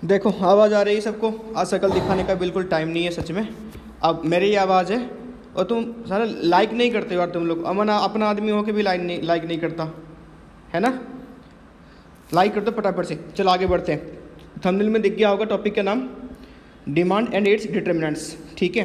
देखो आवाज़ आ रही है सबको? आज शक्ल दिखाने का बिल्कुल टाइम नहीं है सच में। अब मेरी आवाज़ है और तुम सारा लाइक नहीं करते हो यार। तुम लोग अमन अपना आदमी हो के भी लाइक नहीं करता है ना। लाइक कर दो फटाफट से। चलो आगे बढ़ते हैं। थंबनेल में दिख गया होगा टॉपिक का नाम, डिमांड एंड इट्स डिटर्मिनेंट्स। ठीक है,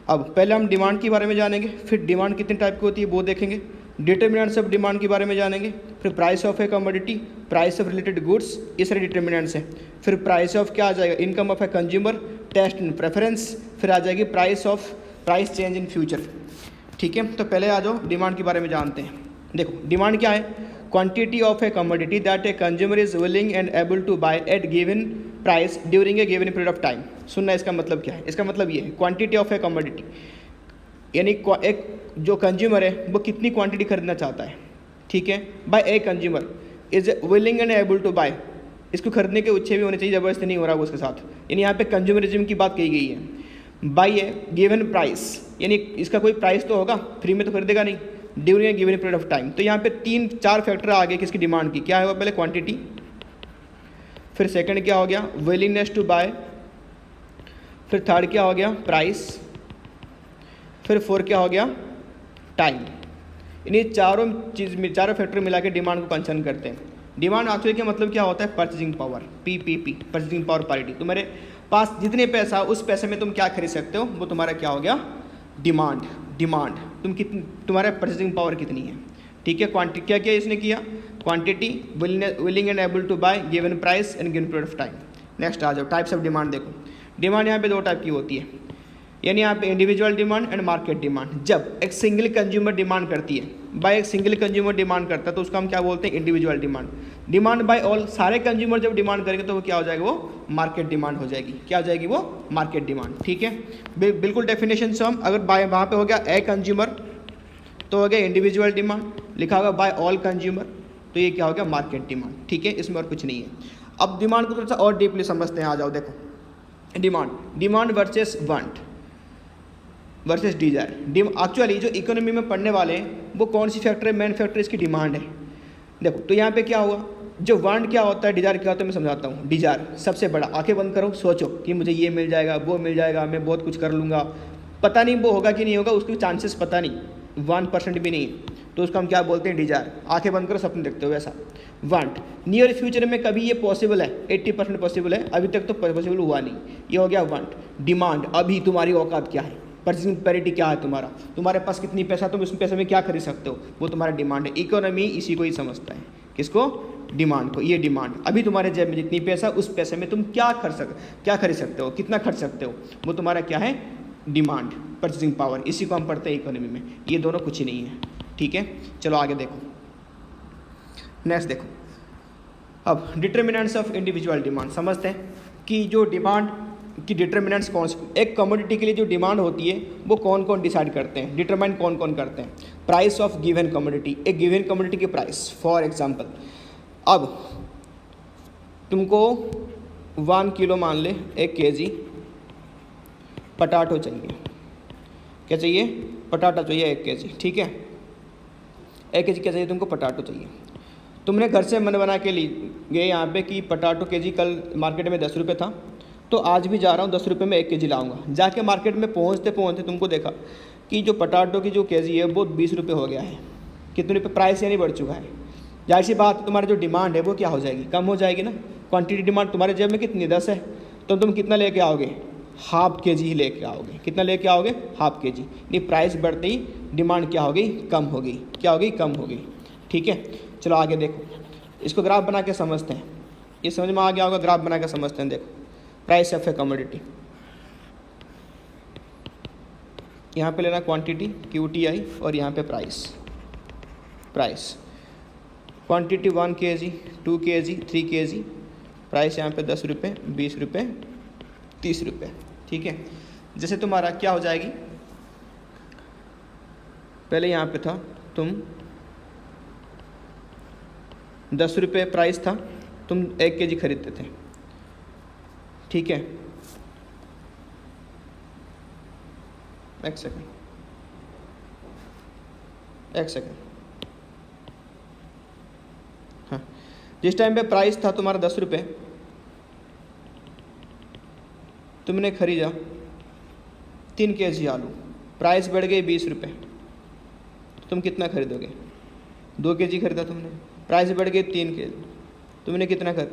अब पहले हम डिमांड के बारे में जानेंगे, फिर डिमांड कितने टाइप की होती है वो देखेंगे, डिटर्मिनेंट्स ऑफ डिमांड के बारे में जानेंगे, फिर price of a commodity, price of related goods, ये सारे डिटर्मिनेंट्स हैं। फिर प्राइस ऑफ क्या आ जाएगा, income of a consumer, taste and preference, फिर आ जाएगी प्राइस चेंज इन फ्यूचर। ठीक है, तो पहले आ जाओ डिमांड के बारे में जानते हैं। देखो डिमांड क्या है, quantity of a commodity that a consumer is willing and able to buy at given price during a given period of time. सुनना इसका मतलब क्या है, इसका मतलब ये है क्वांटिटी ऑफ ए कमोडिटी, यानी एक जो कंज्यूमर है वो कितनी क्वांटिटी खरीदना चाहता है। ठीक है, by a consumer is willing and able to buy, इसको खरीदने के इच्छे भी होने चाहिए, ज़बरदस्ती नहीं हो रहा उसके साथ। यानी यहाँ पे कंज्यूमरिज्म की बात कही गई है। बाय ए गिवन प्राइस, यानी इसका कोई प्राइस तो होगा, फ्री में तो खरीदेगा नहीं, during a given period of time. तो यहाँ पे 3-4 फैक्टर आ गए किसकी डिमांड की। क्या है वो, पहले क्वांटिटी, फिर सेकंड क्या हो गया विलिंगनेस टू बाय, फिर थर्ड क्या हो गया प्राइस, फिर फोर क्या हो गया टाइम। इन्हीं चारों फैक्टर मिला के डिमांड को कंसर्न करते हैं। डिमांड एक्चुअली का मतलब क्या होता है, purchasing power, PPP, purchasing power parity. तुम्हारे पास जितने पैसा, उस पैसे में तुम क्या खरीद सकते हो, वो तुम्हारा क्या हो गया डिमांड। डिमांड तुम्हारा परचेजिंग पावर कितनी है। ठीक है, क्वांटिटी क्या क्या इसने किया, quantity, willing and able to buy, given price and given period of time. Next आ जाओ टाइप्स ऑफ डिमांड। देखो डिमांड यहाँ पे 2 टाइप की होती है, यानी यहाँ पे individual demand and market demand. जब एक सिंगल कंज्यूमर डिमांड करती है, बाय एक सिंगल कंज्यूमर डिमांड करता है, तो उसका हम क्या बोलते हैं, individual demand. Demand by all, सारे कंज्यूमर जब डिमांड करेंगे तो वो क्या हो जाएगा, वो मार्केट डिमांड हो जाएगी। क्या हो जाएगी, वो मार्केट डिमांड। ठीक है, बिल्कुल डेफिनेशन से हम अगर बाय वहाँ पे हो गया ए कंज्यूमर तो हो गया इंडिविजुअल डिमांड, लिखा होगा बाय ऑल कंज्यूमर तो ये क्या हो गया मार्केट डिमांड। ठीक है, इसमें और कुछ नहीं है। अब डिमांड को थोड़ा सा और डीपली समझते हैं। आ जाओ देखो demand versus want versus desire. Actually जो इकोनॉमी में पढ़ने वाले हैं वो कौन सी फैक्टर है, मेन फैक्टर इसकी डिमांड है। देखो तो यहाँ पे क्या हुआ, जो वांट क्या होता है, डिजायर क्या होता है, मैं समझाता हूँ। डिजायर सबसे बड़ा, आंखें बंद करो, सोचो कि मुझे ये मिल जाएगा, वो मिल जाएगा, मैं बहुत कुछ कर लूँगा, पता नहीं वो होगा कि नहीं होगा, उसके चांसेस पता नहीं, 1% भी नहीं है, तो उसको हम क्या बोलते हैं, डिजायर। आंखें बंद करो, सपने देखते हो वैसा। वांट नियर फ्यूचर में कभी ये पॉसिबल है, 80% पॉसिबल है, अभी तक तो पॉसिबल हुआ नहीं, ये हो गया वांट। डिमांड, अभी तुम्हारी औकात क्या है, परचेजिंग पैरिटी क्या है तुम्हारे पास कितनी पैसा, तुम उस पैसे में क्या खरीद सकते हो, वो तुम्हारा डिमांड है। इकोनॉमी इसी को ही समझता है, किसको, डिमांड को। ये डिमांड, अभी तुम्हारे जेब में जितनी पैसा, उस पैसे में तुम क्या खरीद सकते हो, कितना खर्च सकते हो, वो तुम्हारा क्या है, डिमांड, परचेजिंग पावर। इसी को हम पढ़ते हैं इकोनॉमी में। ये दोनों कुछ ही नहीं है। ठीक है, चलो आगे देखो, नेक्स्ट देखो। अब डिटर्मिनेंट्स ऑफ इंडिविजुअल डिमांड समझते हैं कि जो डिमांड की डिटर्मिनेंट्स कौन सी, एक कमोडिटी के लिए जो डिमांड होती है वो कौन कौन डिसाइड करते हैं, डिटरमाइन कौन कौन करते हैं। प्राइस ऑफ गिवन कमोडिटी, एक गिवन कमोडिटी की प्राइस। फॉर एग्जांपल, अब तुमको 1 किलो मान ले, 1 kg पटाटो चाहिए। क्या चाहिए, पटाटा चाहिए 1 kg। ठीक है, 1 kg क्या चाहिए तुमको, पटाटो चाहिए। तुमने घर से मन बना के गए यहाँ पे कि पटाटो केजी कल मार्केट में 10 रुपये था, तो आज भी जा रहा हूँ 10 रुपये में 1 kg लाऊंगा। जाके मार्केट में पहुँचते पहुँचते तुमको देखा कि जो पटाटो की जो केजी है वो 20 रुपये हो गया है। कितने रुपये, प्राइस यानी बढ़ चुका है। जाहिर सी बात, तुम्हारी जो डिमांड है वो क्या हो जाएगी, कम हो जाएगी ना। क्वांटिटी डिमांड तुम्हारे जेब में कितनी, 10 है, तो तुम कितना लेके आओगे, ½ kg ही लेके आओगे। कितना लेके आओगे, ½ kg। नहीं, प्राइस बढ़ते ही डिमांड क्या हो गई, कम हो गई। क्या हो गई, कम हो गई। ठीक है, चलो आगे देखो, इसको ग्राफ बना के समझते हैं। ये समझ में आ गया होगा, ग्राफ बना के समझते हैं। देखो प्राइस ऑफ ए कमोडिटी, यहाँ पे लेना क्वांटिटी QTI और यहाँ पे price. Quantity 1 kg, 2 kg, 3 kg, price यहाँ पे 10 रुपये, 20 रुपये, 30 रुपये। ठीक है, जैसे तुम्हारा क्या हो जाएगी, पहले यहाँ पे था तुम 10 रुपये प्राइस था, तुम 1 kg खरीदते थे। ठीक है, एक सेकंड, हाँ, जिस टाइम पे प्राइस था तुम्हारा 10 रुपये, तुमने खरीदा 3 kg आलू, प्राइस बढ़ गई 20 रुपये, तो तुम कितना खरीदोगे? 2 kg खरीदा तुमने, प्राइस बढ़ गई 3 kg, तुमने कितना खरीद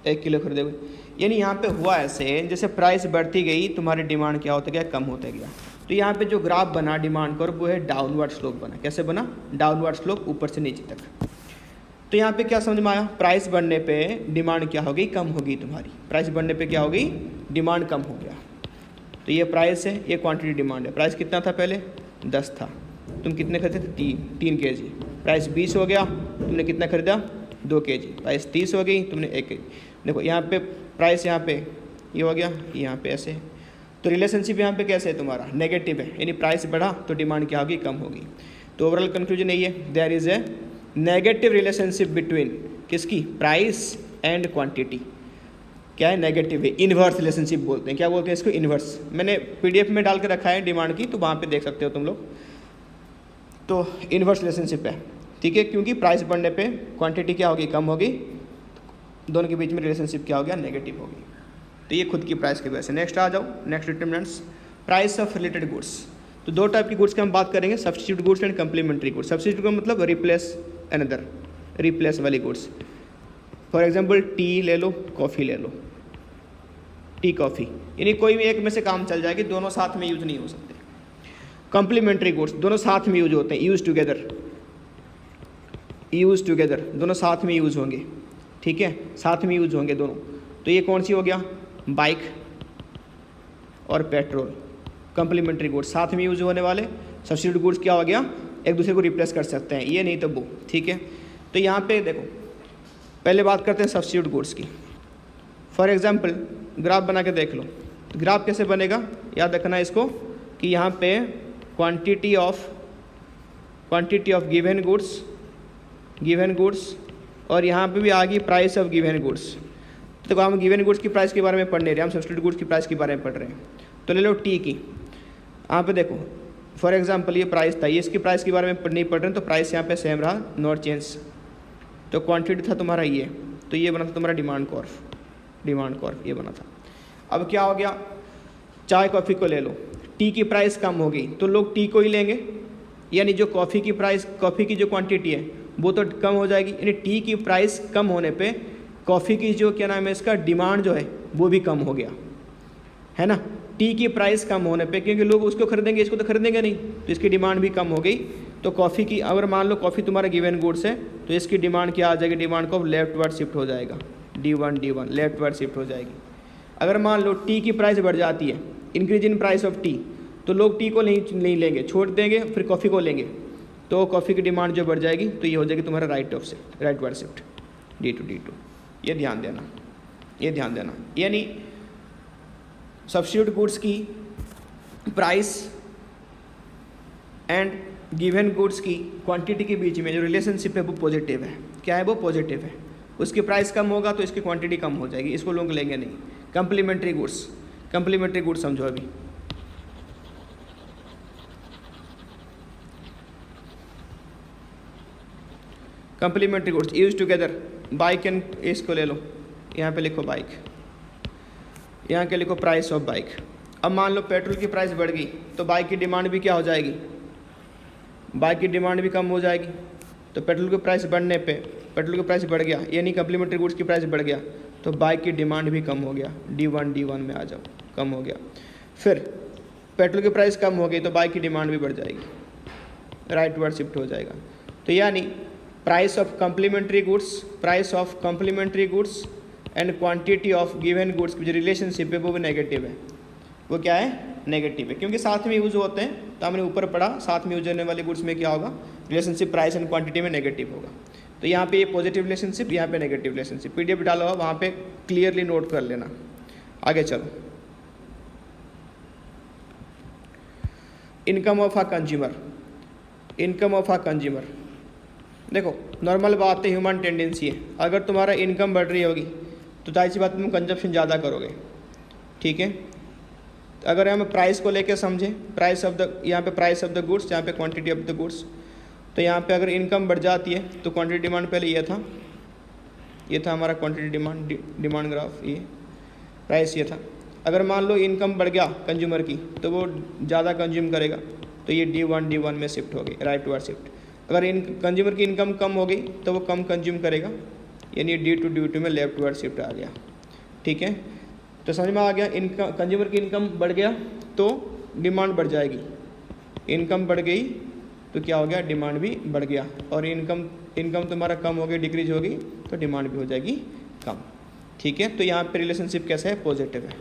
1 किलो खरीदोगे। यानी यहाँ पे हुआ ऐसे, जैसे प्राइस बढ़ती गई तुम्हारी डिमांड क्या होता गया, कम होता गया। तो यहाँ पे जो ग्राफ बना डिमांड का वो है डाउनवर्ड स्लोप बना। कैसे बना? डाउनवर्ड स्लोप, ऊपर से नीचे तक। तो यहाँ पे क्या समझ में आया? प्राइस बढ़ने पे डिमांड क्या होगी, कम होगी तुम्हारी। प्राइस बढ़ने पे क्या होगी, डिमांड कम हो गया। तो ये प्राइस है, ये क्वांटिटी डिमांड है। प्राइस कितना था पहले? 10 था, तुम कितने खरीदे थे? 3 kg। प्राइस 20 हो गया, तुमने कितना खरीदा? 2 kg। प्राइस 30 हो गई, तुमने 1 kg। देखो यहाँ पे प्राइस, यहाँ पे ये हो गया, यहाँ पे ऐसे। तो रिलेशनशिप यहाँ पे कैसे है तुम्हारा? नेगेटिव है, यानी प्राइस बढ़ा तो डिमांड क्या होगी, कम होगी। तो ओवरऑल कंक्लूजन यही है, there is a negative relationship between किसकी? Price and quantity. क्या है? नेगेटिव है, इन्वर्स रिलेशनशिप बोलते हैं। क्या बोलते हैं इसको? इन्वर्स। मैंने PDF में डाल के रखा है डिमांड की, तो वहाँ पे देख सकते हो तुम लोग। तो इन्वर्स रिलेशनशिप है, ठीक है, क्योंकि प्राइस बढ़ने पे क्वांटिटी क्या होगी, कम होगी, दोनों के बीच में रिलेशनशिप क्या हो गया, नेगेटिव होगी। तो ये खुद की प्राइस की वजह से। नेक्स्ट आ जाओ, next determinants, price of related goods. तो 2 टाइप की गुड्स की हम बात करेंगे, substitute goods and complementary goods. Substitute का मतलब रिप्लेस अनदर, रिप्लेस वाली गुड्स। फॉर एग्जाम्पल टी ले लो, कॉफ़ी ले लो, टी कॉफ़ी, यानी कोई भी एक में से काम चल जाएगी, दोनों साथ में यूज नहीं हो सकते। कम्प्लीमेंट्री गुड्स दोनों साथ में यूज होते हैं, यूज टुगेदर, दोनों साथ में यूज होंगे, ठीक है, साथ में यूज होंगे दोनों। तो ये कौन सी हो गया? बाइक और पेट्रोल, कम्प्लीमेंट्री गुड्स, साथ में यूज होने वाले। सब्स्टिट्यूट गुड्स क्या हो गया? एक दूसरे को रिप्लेस कर सकते हैं, ये नहीं तो वो, ठीक है। तो यहाँ पे देखो, पहले बात करते हैं सब्स्टिट्यूट गुड्स की। फॉर एग्जाम्पल ग्राफ बना के देख लो। तो ग्राफ कैसे बनेगा, याद रखना इसको, कि यहाँ पे क्वांटिटी ऑफ गिवन गुड्स, और यहाँ पे भी आ गई प्राइस ऑफ गिवन गुड्स। तो हम गिवन गुड्स की प्राइस के बारे में पढ़ नहीं रहे, हम सब्स्टिट्यूट गुड्स की प्राइस के बारे में पढ़ रहे हैं। तो ले लो टी की, यहाँ पे देखो फॉर एग्जांपल ये प्राइस था, ये इसकी प्राइस के बारे में नहीं पढ़ रहे हैं, तो प्राइस यहाँ पे सेम रहा, नॉट चेंज। तो क्वांटिटी था तुम्हारा ये, तो ये बना था तुम्हारा डिमांड कर्व, ये बना था। अब क्या हो गया? चाय कॉफ़ी को ले लो, टी की प्राइस कम हो गई तो लोग टी को ही लेंगे, यानी जो कॉफ़ी की प्राइस, कॉफ़ी की जो क्वांटिटी है वो तो कम हो जाएगी, यानी टी की प्राइस कम होने पे कॉफ़ी की जो क्या नाम है इसका, डिमांड जो है वो भी कम हो गया, है ना। टी की प्राइस कम होने पे, क्योंकि लोग उसको खरीदेंगे, इसको तो खरीदेंगे नहीं, तो इसकी डिमांड भी कम हो गई। तो कॉफ़ी की, अगर मान लो कॉफ़ी तुम्हारा गिवन गुड्स है, तो इसकी डिमांड क्या आ जाएगी, डिमांड को लेफ्टवर्ड शिफ्ट हो जाएगा, D1 लेफ्टवर्ड शिफ्ट हो जाएगी। अगर मान लो टी की प्राइस बढ़ जाती है, increase in price of T, तो लोग टी को नहीं लेंगे, छोड़ देंगे, फिर कॉफ़ी को लेंगे, तो कॉफ़ी की डिमांड जो बढ़ जाएगी, तो ये हो जाएगी तुम्हारा राइटवर्ड शिफ्ट, D2। ये ध्यान देना। यानी सब्स्टिट्यूट गुड्स की प्राइस एंड गिवन गुड्स की क्वांटिटी के बीच में जो रिलेशनशिप है वो पॉजिटिव है। क्या है वो? पॉजिटिव है। उसकी प्राइस कम होगा तो इसकी क्वांटिटी कम हो जाएगी, इसको लोग लेंगे नहीं। कम्प्लीमेंट्री गुड्स समझो अभी। Complementary goods use together, bike and, इसको ले लो, यहाँ पे लिखो बाइक, यहाँ के लिखो प्राइस ऑफ बाइक। अब मान लो पेट्रोल की प्राइस बढ़ गई तो बाइक की डिमांड भी क्या हो जाएगी, बाइक की डिमांड भी कम हो जाएगी। तो पेट्रोल की प्राइस बढ़ने पे, पेट्रोल की प्राइस बढ़ गया, यानी कम्प्लीमेंट्री गुड्स की प्राइस बढ़ गया, तो बाइक की डिमांड भी कम हो गया, D1 में आ जाओ, कम हो गया। फिर पेट्रोल की प्राइस कम हो गई तो बाइक की डिमांड भी बढ़ जाएगी, राइटवर्ड शिफ्ट हो जाएगा। तो यानी price of complementary goods and quantity of given goods की जो रिलेशनशिप है वो भी नेगेटिव है। वो क्या है? नेगेटिव है, क्योंकि साथ में यूज होते हैं। तो हमने ऊपर पढ़ा, साथ में यूज होने वाले गुड्स में क्या होगा, रिलेशनशिप प्राइस एंड क्वांटिटी में नेगेटिव होगा। तो यहाँ पे ये पॉजिटिव रिलेशनशिप, यहाँ पे नेगेटिव रिलेशनशिप। PDF डाला हुआ, वहाँ पे क्लियरली नोट कर लेना। आगे चलो, इनकम ऑफ अ कंज्यूमर। देखो नॉर्मल बात है, ह्यूमन टेंडेंसी है, अगर तुम्हारा इनकम बढ़ रही होगी तो जाहिर सी बात तुम कंजप्शन ज़्यादा करोगे, ठीक है। अगर हम प्राइस को लेकर समझें, प्राइस ऑफ द, यहाँ पे प्राइस ऑफ द गुड्स, यहाँ पे क्वांटिटी ऑफ द गुड्स। तो यहाँ पे अगर इनकम बढ़ जाती है तो क्वांटिटी डिमांड, पहले ये था हमारा क्वांटिटी डिमांड ग्राफ, ये प्राइस ये था। अगर मान लो इनकम बढ़ गया कंज्यूमर की तो वो ज़्यादा कंज्यूम करेगा, तो ये D1 में शिफ्ट हो गई, राइट टुवर्ड शिफ्ट। अगर इन कंज्यूमर की इनकम कम हो गई तो वो कम कंज्यूम करेगा, यानी D2 में लेफ्ट टुवर्ड शिफ्ट आ गया। ठीक है, तो समझ में आ गया। इनकम कंज्यूमर की इनकम बढ़ गया तो डिमांड बढ़ जाएगी, इनकम बढ़ गई तो क्या हो गया, डिमांड भी बढ़ गया। और इनकम तुम्हारा कम हो गई, डिक्रीज होगी तो डिमांड भी हो जाएगी कम। ठीक है, तो यहाँ पे रिलेशनशिप कैसा है, पॉजिटिव है,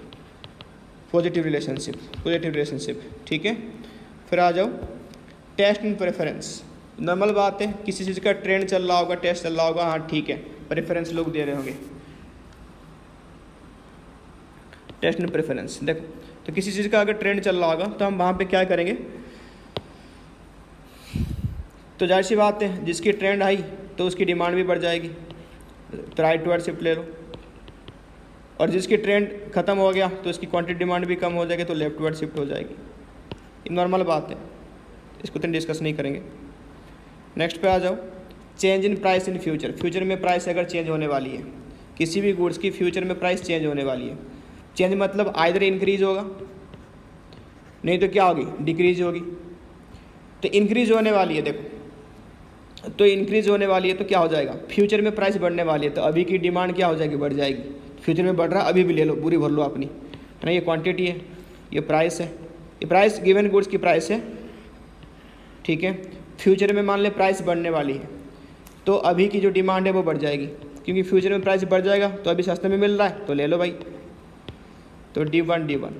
पॉजिटिव रिलेशनशिप। ठीक है, फिर आ जाओ टेस्ट एंड प्रेफरेंस। नॉर्मल बात है, किसी चीज़ का ट्रेंड चल रहा होगा, टेस्ट चल रहा होगा, हाँ ठीक है, प्रेफरेंस लोग दे रहे होंगे, टेस्ट एंड प्रेफरेंस। देखो, तो किसी चीज़ का अगर ट्रेंड चल रहा होगा तो हम वहाँ पे क्या करेंगे, तो जाहिर सी बात है जिसकी ट्रेंड आई तो उसकी डिमांड भी बढ़ जाएगी, तो राइट टुवर्ड शिफ्ट ले लो। और जिसकी ट्रेंड खत्म हो गया तो उसकी क्वांटिटी डिमांड भी कम हो जाएगी, तो लेफ्ट टुवर्ड शिफ्ट हो जाएगी। ये नॉर्मल बात है, इसको तो डिस्कस नहीं करेंगे। नेक्स्ट पे आ जाओ, change in price in future. Future में प्राइस अगर चेंज होने वाली है, किसी भी गुड्स की फ्यूचर में प्राइस चेंज होने वाली है, चेंज मतलब आइदर इंक्रीज होगा, नहीं तो क्या होगी, डिक्रीज होगी। तो इंक्रीज होने वाली है, देखो, तो इंक्रीज होने वाली है तो क्या हो जाएगा, फ्यूचर में प्राइस बढ़ने वाली है, तो अभी की डिमांड क्या हो जाएगी, बढ़ जाएगी। फ्यूचर में बढ़ रहा है, अभी भी ले लो, पूरी भर लो अपनी, है ना। ये क्वांटिटी है, ये प्राइस है, ये प्राइस गिवन गुड्स की प्राइस है। ठीक है, फ्यूचर में मान ले प्राइस बढ़ने वाली है, तो अभी की जो डिमांड है वो बढ़ जाएगी, क्योंकि फ्यूचर में प्राइस बढ़ जाएगा तो अभी सस्ते में मिल रहा है तो ले लो भाई। तो D1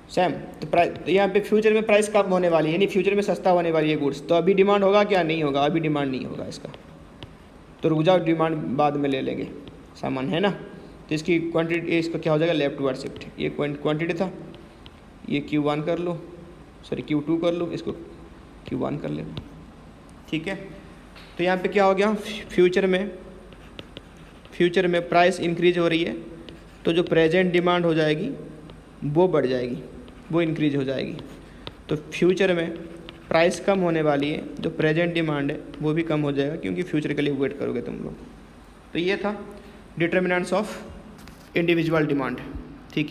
सेम। तो प्राइस, तो यहाँ पे फ्यूचर में प्राइस कम होने वाली है, यानी फ्यूचर में सस्ता होने वाली है गुड्स, तो अभी डिमांड होगा क्या, नहीं होगा, अभी डिमांड नहीं होगा इसका, तो रुक जाओ, डिमांड बाद में ले लेंगे सामान, है ना। तो इसकी क्वांटिटी, इसका क्या हो जाएगा, लेफ्ट टुवर्ड शिफ्ट। ये क्वांटिटी था, ये Q1 कर लो, सॉरी Q2 कर लो, इसको Q1 कर लेना। ठीक है, तो यहाँ पे क्या हो गया, फ्यूचर में प्राइस इंक्रीज हो रही है, तो जो प्रेजेंट डिमांड हो जाएगी वो बढ़ जाएगी, वो इंक्रीज हो जाएगी। तो फ्यूचर में प्राइस कम होने वाली है, जो प्रेजेंट डिमांड है वो भी कम हो जाएगा, क्योंकि फ्यूचर के लिए वेट करोगे तुम लोग। तो ये था डिटर्मिनेंट्स ऑफ इंडिविजुअल डिमांड। ठीक है।